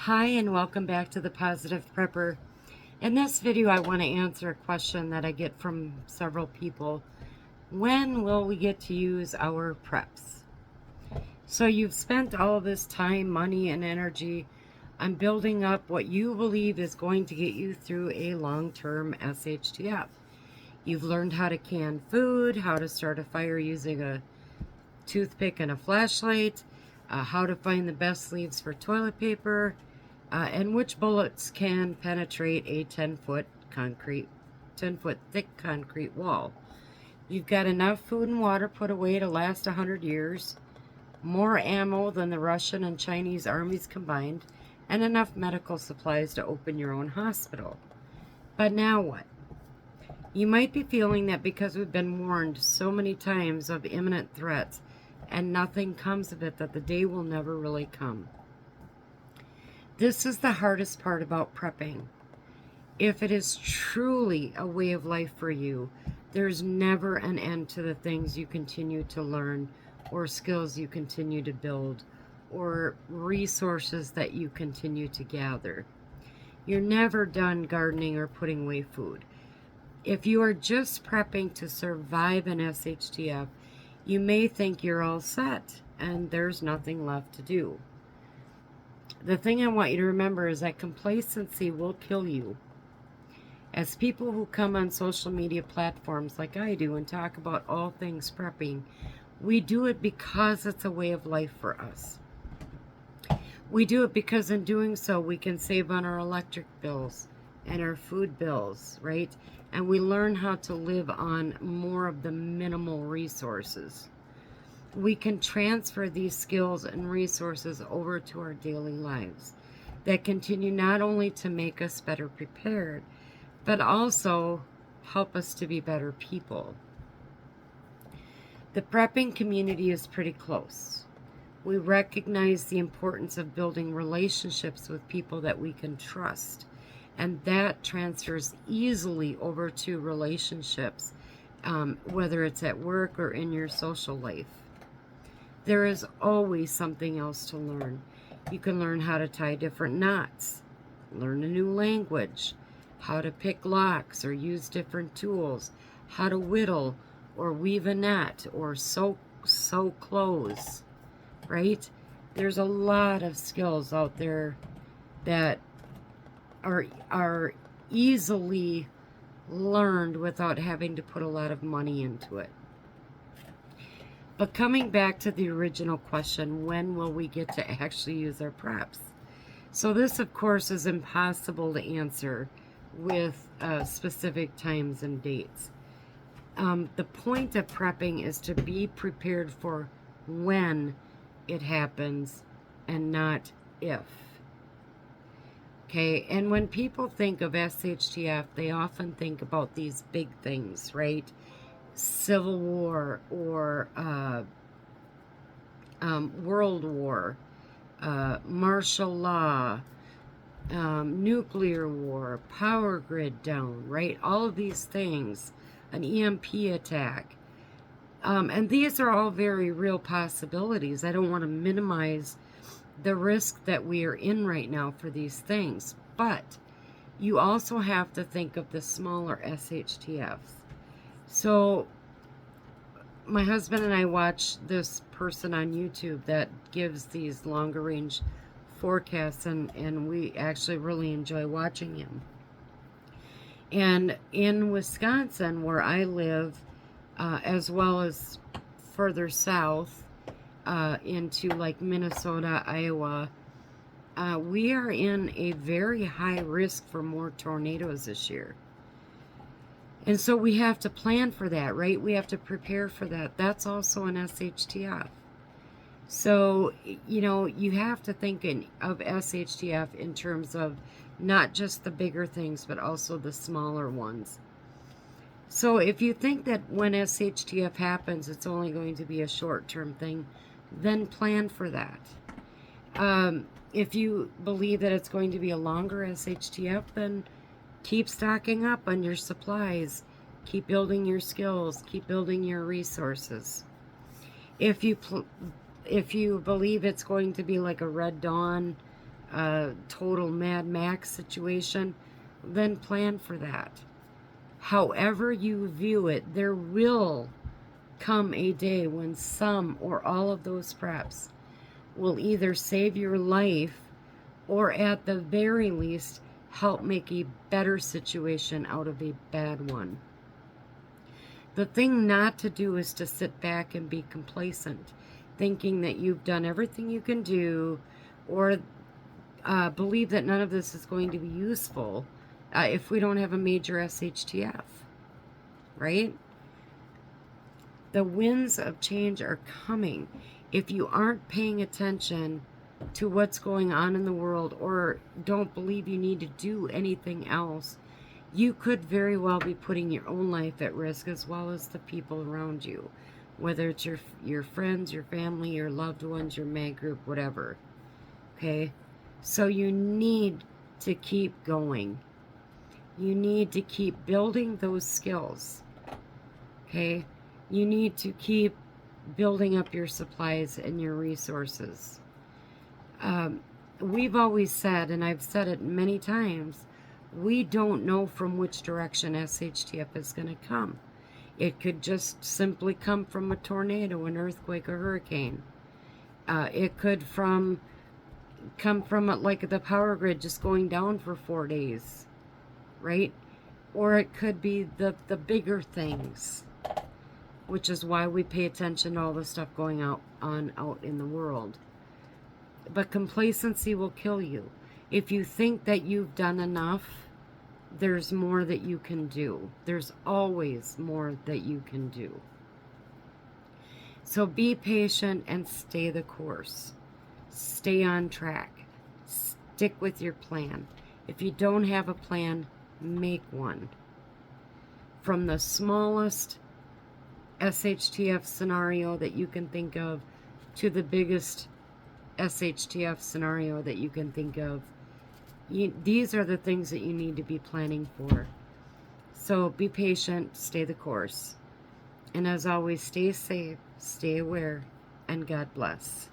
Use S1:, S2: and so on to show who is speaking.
S1: Hi and welcome back to the Positive Prepper. In this video I want to answer a question that I get from several people. When will we get to use our preps? So you've spent all this time, money, and energy on building up what you believe is going to get you through a long-term SHTF. You've learned how to can food, how to start a fire using a toothpick and a flashlight, how to find the best sleeves for toilet paper, and which bullets can penetrate a 10-foot thick concrete wall. You've got enough food and water put away to last 100 years, more ammo than the Russian and Chinese armies combined, and enough medical supplies to open your own hospital. But now what? You might be feeling that because we've been warned so many times of imminent threats and nothing comes of it, that the day will never really come. This is the hardest part about prepping. If it is truly a way of life for you, there's never an end to the things you continue to learn, or skills you continue to build, or resources that you continue to gather. You're never done gardening or putting away food. If you are just prepping to survive an SHTF, you may think you're all set and there's nothing left to do. The thing I want you to remember is that complacency will kill you. As people who come on social media platforms like I do and talk about all things prepping, we do it because it's a way of life for us. We do it because in doing so we can save on our electric bills and our food bills, right? And we learn how to live on more of the minimal resources. We can transfer these skills and resources over to our daily lives that continue not only to make us better prepared, but also help us to be better people. The prepping community is pretty close. We recognize the importance of building relationships with people that we can trust, and that transfers easily over to relationships, whether it's at work or in your social life. There is always something else to learn. You can learn how to tie different knots, learn a new language, how to pick locks or use different tools, how to whittle or weave a net or sew clothes, right? There's a lot of skills out there that are easily learned without having to put a lot of money into it. But coming back to the original question, when will we get to actually use our preps? So this, of course, is impossible to answer with specific times and dates. The point of prepping is to be prepared for when it happens and not if. Okay, and when people think of SHTF, they often think about these big things, right? Civil War or World War, martial law, nuclear war, power grid down, right? All of these things, an EMP attack. And these are all very real possibilities. I don't want to minimize the risk that we are in right now for these things, but you also have to think of the smaller SHTFs. So my husband and I watch this person on YouTube that gives these longer range forecasts, and we actually really enjoy watching him. And in Wisconsin, where I live, as well as further south into like Minnesota, Iowa, we are in a very high risk for more tornadoes this year. And so we have to plan for that, right? We have to prepare for that. That's also an SHTF. So, you know, you have to think of SHTF in terms of not just the bigger things, but also the smaller ones. So if you think that when SHTF happens, it's only going to be a short-term thing, then plan for that. If you believe that it's going to be a longer SHTF, then keep stocking up on your supplies, keep building your skills, keep building your resources. If you believe it's going to be like a Red Dawn a total Mad Max situation, then plan for that. However you view it, there will come a day when some or all of those preps will either save your life or at the very least help make a better situation out of a bad one. The thing not to do is to sit back and be complacent, thinking that you've done everything you can do, or believe that none of this is going to be useful if we don't have a major SHTF, right? The winds of change are coming. If you aren't paying attention to what's going on in the world, or don't believe you need to do anything else, you could very well be putting your own life at risk as well as the people around you, whether it's your friends, your family, your loved ones, your mag group, whatever. Okay? So you need to keep going. You need to keep building those skills. Okay? You need to keep building up your supplies and your resources. We've always said, and I've said it many times, we don't know from which direction SHTF is going to come. It could just simply come from a tornado, an earthquake, a hurricane. It could come from like the power grid just going down for 4 days, right? Or it could be the bigger things, which is why we pay attention to all the stuff going out in the world. But complacency will kill you. If you think that you've done enough, there's more that you can do. There's always more that you can do. So be patient and stay the course. Stay on track. Stick with your plan. If you don't have a plan, make one. From the smallest SHTF scenario that you can think of to the biggest SHTF scenario that you can think of. These are the things that you need to be planning for. So be patient, stay the course. And as always, stay safe, stay aware, and God bless.